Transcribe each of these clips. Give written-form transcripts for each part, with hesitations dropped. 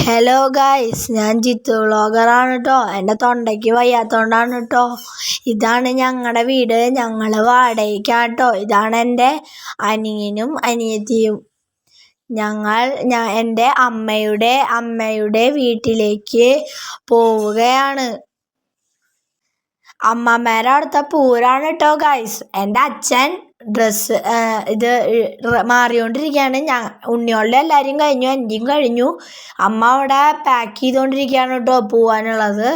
Hello guys, ഞാൻ ജിത്തു വ്ളോഗറാണ് കേട്ടോ. എൻ്റെ തൊണ്ടയ്ക്ക് വയ്യാത്തോണ്ടാണ് കേട്ടോ. ഇതാണ് ഞങ്ങളുടെ വീട്. ഞങ്ങൾ വാടകയ്ക്കാണ് കേട്ടോ. ഇതാണ് എൻ്റെ അനിയനും അനിയത്തിയും. എൻ്റെ അമ്മയുടെ വീട്ടിലേക്ക് പോവുകയാണ്. അമ്മമ്മേടെ അടുത്ത പൂരാണ് കേട്ടോ ഗായ്സ്. എൻ്റെ അച്ഛൻ ഡ്രസ്സ് മാറിക്കൊണ്ടിരിക്കുകയാണ്. ഉണ്ണിയോളുടെ എല്ലാവരും കഴിഞ്ഞു, എൻ്റെയും കഴിഞ്ഞു. അമ്മ അവിടെ പാക്ക് ചെയ്തുകൊണ്ടിരിക്കുകയാണ് കേട്ടോ പോവാനുള്ളത്.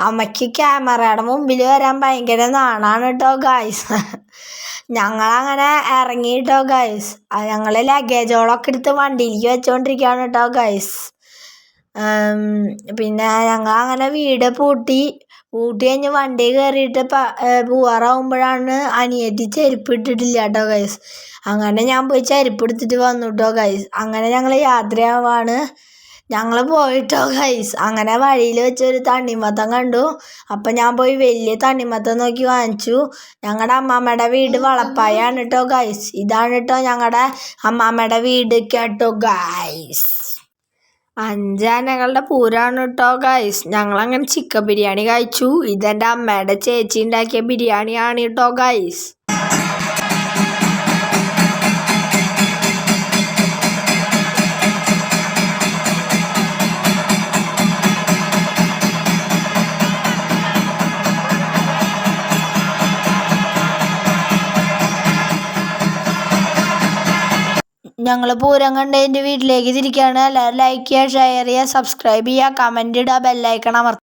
അമ്മയ്ക്ക് ക്യാമറയുടെ മുമ്പിൽ വരാൻ ഭയങ്കര നാണാണ് കേട്ടോ ഗായ്സ്. ഞങ്ങളങ്ങനെ ഇറങ്ങി കേട്ടോ ഗായ്സ്. ഞങ്ങൾ ലഗേജുകളൊക്കെ എടുത്ത് വണ്ടിയിലേക്ക് വെച്ചുകൊണ്ടിരിക്കുകയാണ് കേട്ടോ ഗായ്സ്. പിന്നെ ഞങ്ങൾ അങ്ങനെ വീട് പൂട്ടി കഴിഞ്ഞ് വണ്ടി കയറിയിട്ട് പോവാറാവുമ്പോഴാണ് അനിയത്തി ചെരുപ്പ് ഇട്ടിട്ടില്ല കേട്ടോ ഗൈസ്. അങ്ങനെ ഞാൻ പോയി ചെരുപ്പ് എടുത്തിട്ട് വന്നു കേട്ടോ ഗൈസ്. അങ്ങനെ ഞങ്ങൾ യാത്രയാവാണ്. ഞങ്ങൾ പോയിട്ടോ ഗൈസ്. അങ്ങനെ വഴിയിൽ വെച്ചൊരു തണ്ണിമത്തം കണ്ടു. അപ്പം ഞാൻ പോയി വലിയ തണ്ണിമത്തം നോക്കി വാങ്ങിച്ചു. ഞങ്ങളുടെ അമ്മാമ്മയുടെ വീട് വളപ്പായാണ് കേട്ടോ ഗൈസ്. ഇതാണ് കേട്ടോ ഞങ്ങളുടെ അമ്മാമ്മയുടെ വീട് കേട്ടോ ഗൈസ്. 5 ആനകളുടെ പൂരാണ് കേട്ടോ ഗൈസ്. ഞങ്ങളങ്ങനെ ചിക്കൻ ബിരിയാണി കഴിച്ചു. ഇതെൻ്റെ അമ്മയുടെ ചേച്ചി ഉണ്ടാക്കിയ ബിരിയാണിയാണ് കേട്ടോ ഗൈസ്. ഞങ്ങൾ പൂരം കണ്ട് എൻ്റെ വീട്ടിലേക്ക് തിരിക്കുകയാണ്. എല്ലാവരും ലൈക്ക് ചെയ്യുക, ഷെയർ ചെയ്യുക, സബ്സ്ക്രൈബ് ചെയ്യുക, കമൻറ്റ് ഇടുക, ബെല്ലൈക്കൺ അമർത്തുക.